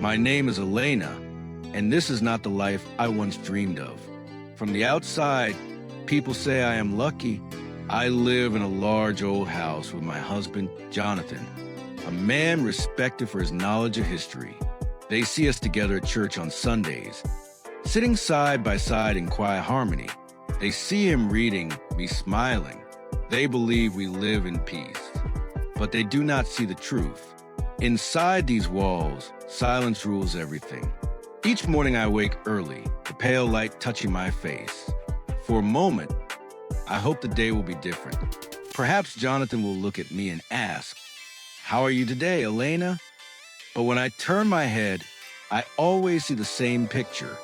My name is Elena, and this is not the life I once dreamed of. From the outside, people say I am lucky. I live in a large old house with my husband, Jonathan, a man respected for his knowledge of history. They see us together at church on Sundays, sitting side by side in quiet harmony. They see him reading, me smiling. They believe we live in peace, but they do not see the truth. Inside these walls, silence rules everything. Each morning I wake early, the pale light touching my face. For a moment, I hope the day will be different. Perhaps Jonathan will look at me and ask, "How are you today, Elena?" But when I turn my head, I always see the same picture.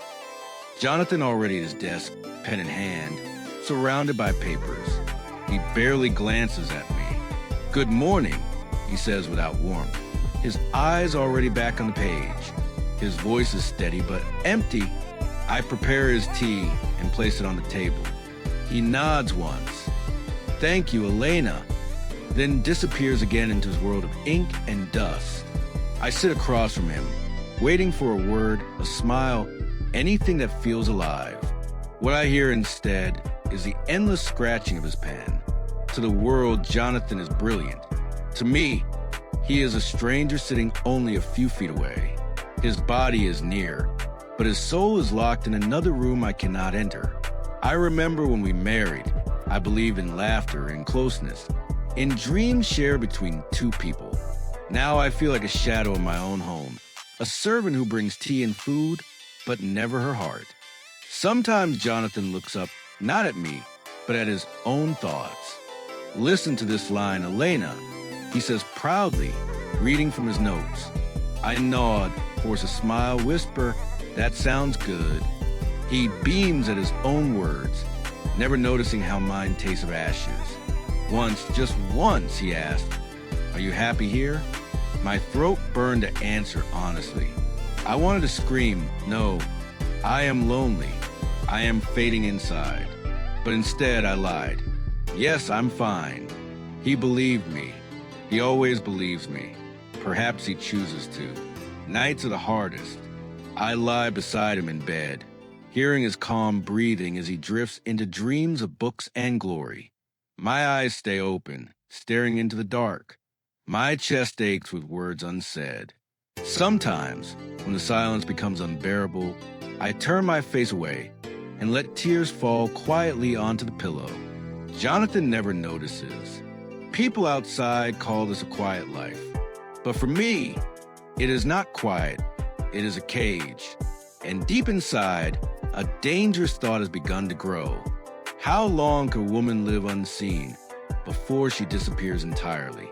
Jonathan already at his desk, pen in hand, surrounded by papers. He barely glances at me. "Good morning," he says without warmth. His eyes already back on the page. His voice is steady but empty. I prepare his tea and place it on the table. He nods once. "Thank you, Elena," then disappears again into his world of ink and dust. I sit across from him, waiting for a word, a smile, anything that feels alive. What I hear instead is the endless scratching of his pen. To the world, Jonathan is brilliant. To me, he is a stranger sitting only a few feet away. His body is near, but his soul is locked in another room I cannot enter. I remember when we married, I believed in laughter and closeness, in dreams shared between two people. Now I feel like a shadow in my own home, a servant who brings tea and food, but never her heart. Sometimes Jonathan looks up, not at me, but at his own thoughts. "Listen to this line, Elena," he says proudly, reading from his notes. I nod, force a smile, whisper, "That sounds good." He beams at his own words, never noticing how mine tastes of ashes. Once, just once, he asked, "Are you happy here?" My throat burned to answer honestly. I wanted to scream, "No, I am lonely. I am fading inside." But instead I lied. "Yes, I'm fine." He believed me. He always believes me. Perhaps he chooses to. Nights are the hardest. I lie beside him in bed, hearing his calm breathing as he drifts into dreams of books and glory. My eyes stay open, staring into the dark. My chest aches with words unsaid. Sometimes, when the silence becomes unbearable, I turn my face away and let tears fall quietly onto the pillow. Jonathan never notices. People outside call this a quiet life. But for me, it is not quiet. It is a cage. And deep inside, a dangerous thought has begun to grow. How long could a woman live unseen before she disappears entirely?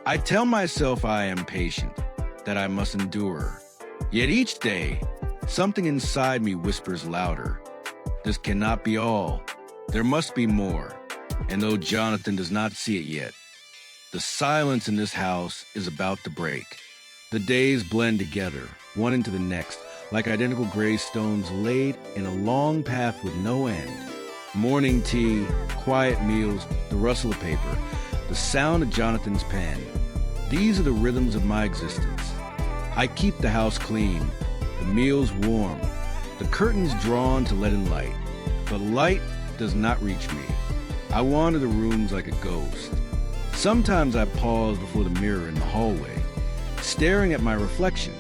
I tell myself I am patient, that I must endure. Yet each day, something inside me whispers louder. This cannot be all. There must be more. And though Jonathan does not see it yet, the silence in this house is about to break. The days blend together, one into the next, like identical gray stones laid in a long path with no end. Morning tea, quiet meals, the rustle of paper, the sound of Jonathan's pen. These are the rhythms of my existence. I keep the house clean, the meals warm, the curtains drawn to let in light. But light does not reach me. I wander the rooms like a ghost. Sometimes I pause before the mirror in the hallway, staring at my reflection.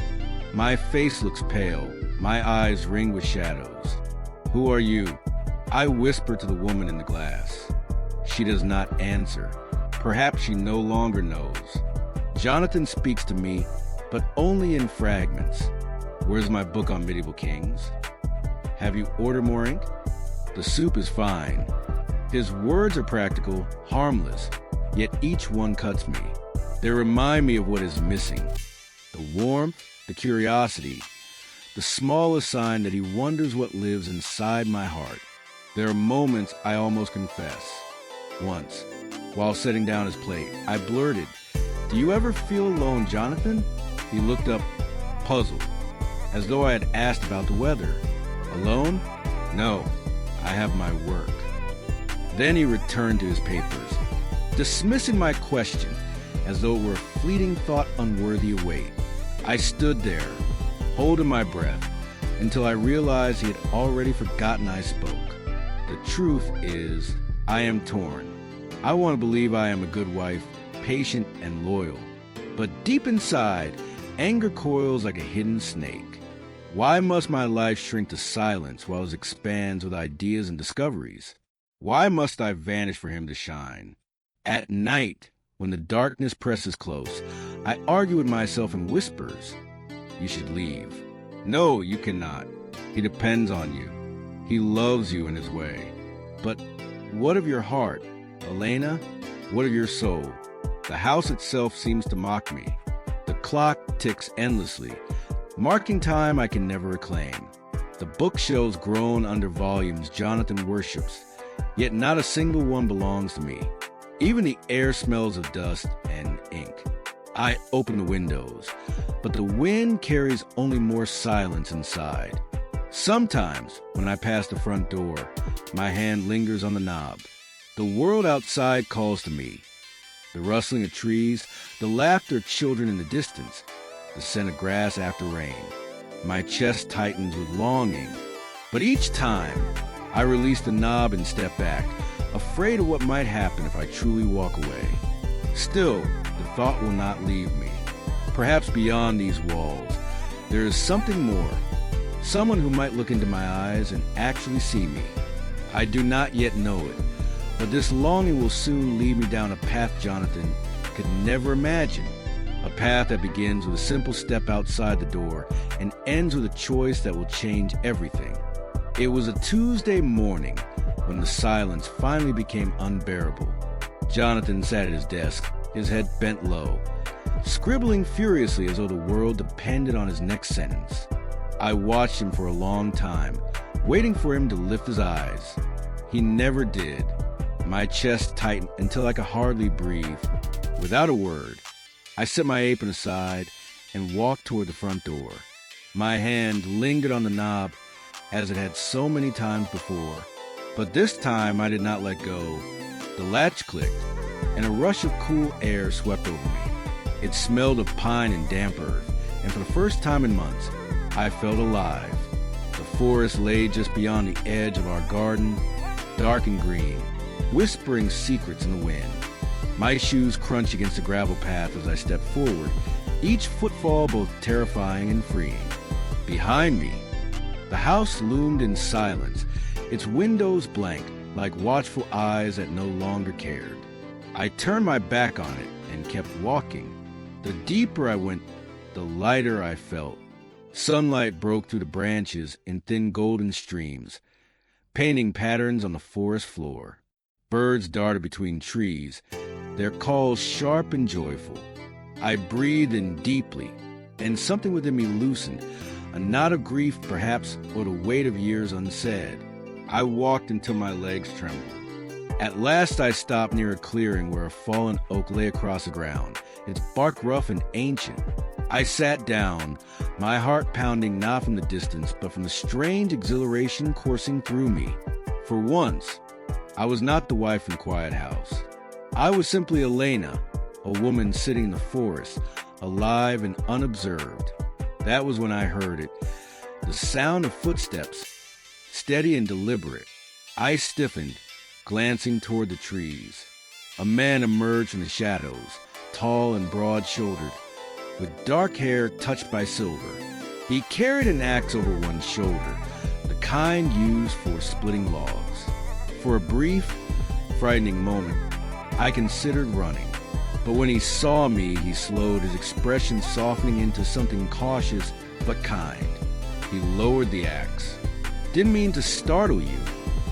My face looks pale, my eyes ring with shadows. "Who are you?" I whisper to the woman in the glass. She does not answer. Perhaps she no longer knows. Jonathan speaks to me, but only in fragments. "Where's my book on medieval kings?" "Have you ordered more ink?" "The soup is fine." His words are practical, harmless, yet each one cuts me. They remind me of what is missing. The warmth, the curiosity, the smallest sign that he wonders what lives inside my heart. There are moments I almost confess. Once, while setting down his plate, I blurted, "Do you ever feel alone, Jonathan?" He looked up, puzzled, as though I had asked about the weather. "Alone? No, I have my work." Then he returned to his papers, dismissing my question as though it were a fleeting thought unworthy of weight. I stood there, holding my breath, until I realized he had already forgotten I spoke. The truth is, I am torn. I want to believe I am a good wife, patient and loyal. But deep inside, anger coils like a hidden snake. Why must my life shrink to silence while his expands with ideas and discoveries? Why must I vanish for him to shine? At night, when the darkness presses close, I argue with myself in whispers. You should leave. No, you cannot. He depends on you. He loves you in his way. But what of your heart, Elena? What of your soul? The house itself seems to mock me. The clock ticks endlessly, marking time I can never reclaim. The bookshelves groan under volumes Jonathan worships, yet not a single one belongs to me. Even the air smells of dust and ink. I open the windows, but the wind carries only more silence inside. Sometimes, when I pass the front door, my hand lingers on the knob. The world outside calls to me. The rustling of trees, the laughter of children in the distance, the scent of grass after rain. My chest tightens with longing, but each time I release the knob and step back, afraid of what might happen if I truly walk away. Still, the thought will not leave me. Perhaps beyond these walls, there is something more. Someone who might look into my eyes and actually see me. I do not yet know it, but this longing will soon lead me down a path Jonathan could never imagine. A path that begins with a simple step outside the door and ends with a choice that will change everything. It was a Tuesday morning when the silence finally became unbearable. Jonathan sat at his desk, his head bent low, scribbling furiously as though the world depended on his next sentence. I watched him for a long time, waiting for him to lift his eyes. He never did. My chest tightened until I could hardly breathe. Without a word, I set my apron aside and walked toward the front door. My hand lingered on the knob as it had so many times before, but this time I did not let go. The latch clicked, and a rush of cool air swept over me. It smelled of pine and damp earth, and for the first time in months, I felt alive. The forest lay just beyond the edge of our garden, dark and green, whispering secrets in the wind. My shoes crunched against the gravel path as I stepped forward, each footfall both terrifying and freeing. Behind me, the house loomed in silence, its windows blank, like watchful eyes that no longer cared. I turned my back on it and kept walking. The deeper I went, the lighter I felt. Sunlight broke through the branches in thin golden streams, painting patterns on the forest floor. Birds darted between trees, their calls sharp and joyful. I breathed in deeply, and something within me loosened, a knot of grief perhaps, or the weight of years unsaid. I walked until my legs trembled. At last I stopped near a clearing where a fallen oak lay across the ground, its bark rough and ancient. I sat down, my heart pounding not from the distance, but from the strange exhilaration coursing through me. For once, I was not the wife in the quiet house. I was simply Elena, a woman sitting in the forest, alive and unobserved. That was when I heard it, the sound of footsteps, steady and deliberate. I stiffened, glancing toward the trees. A man emerged from the shadows, tall and broad-shouldered, with dark hair touched by silver. He carried an axe over one shoulder, the kind used for splitting logs. For a brief, frightening moment, I considered running. But when he saw me, he slowed, his expression softening into something cautious but kind. He lowered the axe. "Didn't mean to startle you,"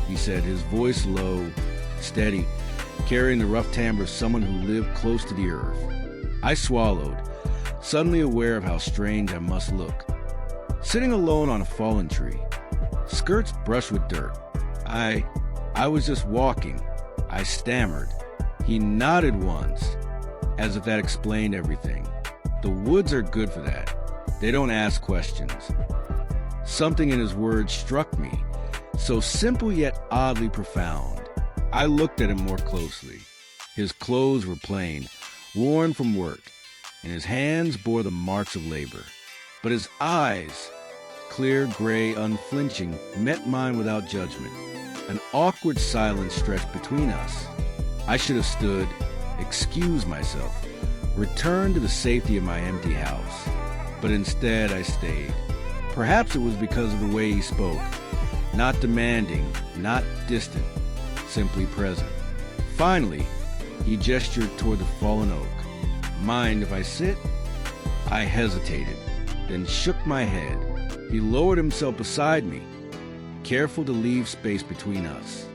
he said, his voice low, steady, carrying the rough timbre of someone who lived close to the earth. I swallowed, suddenly aware of how strange I must look. Sitting alone on a fallen tree, skirts brushed with dirt. I was just walking, I stammered. He nodded once, as if that explained everything. The woods are good for that. They don't ask questions. Something in his words struck me, so simple yet oddly profound. I looked at him more closely. His clothes were plain, worn from work, and his hands bore the marks of labor. But his eyes, clear, gray, unflinching, met mine without judgment. An awkward silence stretched between us. I should have stood, excused myself, returned to the safety of my empty house. But instead I stayed. Perhaps it was because of the way he spoke. Not demanding, not distant, simply present. Finally, he gestured toward the fallen oak. Mind if I sit? I hesitated, then shook my head. He lowered himself beside me, careful to leave space between us.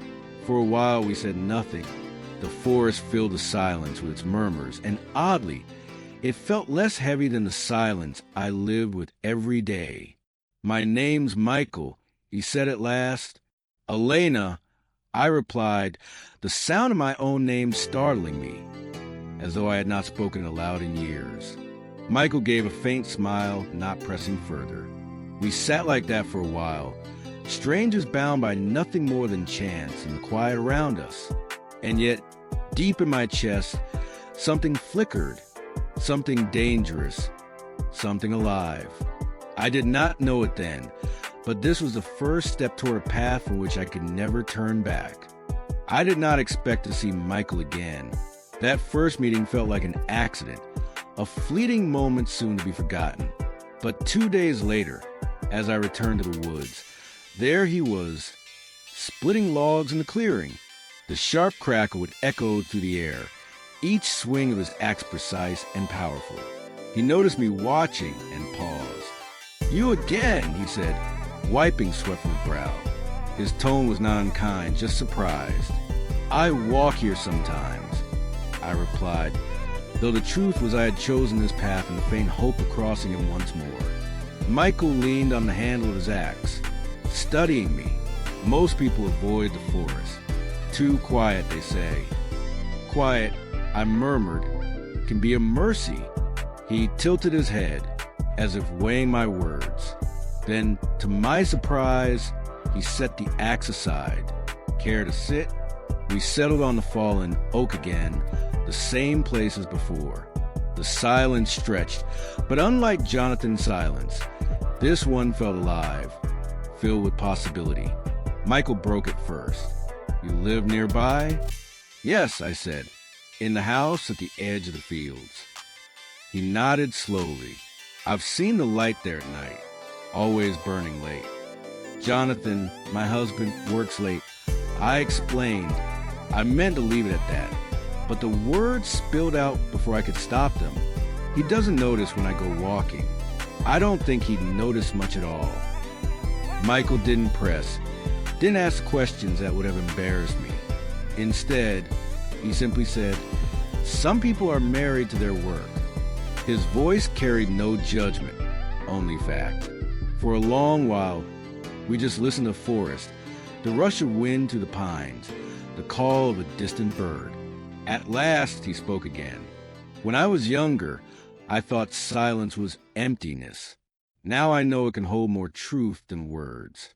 For a while we said nothing. The forest filled the silence with its murmurs, and oddly, it felt less heavy than the silence I lived with every day. "My name's Michael," he said at last. "Elena," I replied, the sound of my own name startling me, as though I had not spoken aloud in years. Michael gave a faint smile, not pressing further. We sat like that for a while, strangers bound by nothing more than chance and the quiet around us. And yet, deep in my chest, something flickered, something dangerous, something alive. I did not know it then, but this was the first step toward a path from which I could never turn back. I did not expect to see Michael again. That first meeting felt like an accident, a fleeting moment soon to be forgotten. But 2 days later, as I returned to the woods, there he was, splitting logs in the clearing. The sharp crackle would echo through the air, each swing of his axe precise and powerful. He noticed me watching and paused. "You again," he said, wiping sweat from his brow. His tone was not unkind, just surprised. "I walk here sometimes," I replied, though the truth was I had chosen this path in the faint hope of crossing him once more. Michael leaned on the handle of his axe, studying me. Most people avoid the forest. Too quiet, they say. Quiet, I murmured, can be a mercy. He tilted his head, as if weighing my words. Then, to my surprise, he set the axe aside. Care to sit? We settled on the fallen oak again, the same place as before. The silence stretched, but unlike Jonathan's silence, this one felt alive, filled with possibility. Michael broke it first. "You live nearby?" "Yes," I said, "in the house at the edge of the fields." He nodded slowly. "I've seen the light there at night, always burning late. Jonathan, my husband, works late." I explained. I meant to leave it at that, but the words spilled out before I could stop them. He doesn't notice when I go walking. I don't think he'd notice much at all. Michael didn't press, didn't ask questions that would have embarrassed me. Instead, he simply said, "Some people are married to their work." His voice carried no judgment, only fact. For a long while, we just listened to the forest, the rush of wind through the pines, the call of a distant bird. At last, he spoke again. "When I was younger, I thought silence was emptiness. Now I know it can hold more truth than words."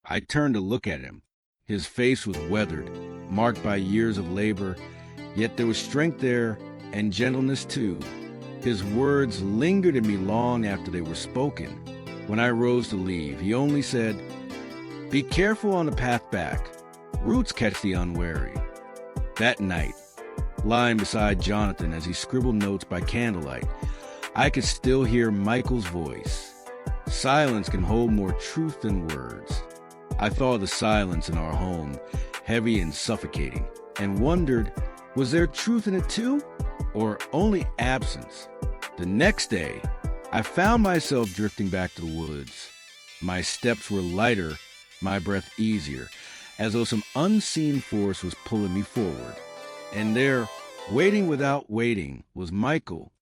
I turned to look at him. His face was weathered, marked by years of labor, yet there was strength there and gentleness too. His words lingered in me long after they were spoken. When I rose to leave, he only said, "Be careful on the path back. Roots catch the unwary." That night, lying beside Jonathan as he scribbled notes by candlelight, I could still hear Michael's voice. Silence can hold more truth than words. I thought of the silence in our home, heavy and suffocating, and wondered, was there truth in it too, or only absence? The next day, I found myself drifting back to the woods. My steps were lighter, my breath easier, as though some unseen force was pulling me forward. And there, waiting without waiting, was Michael,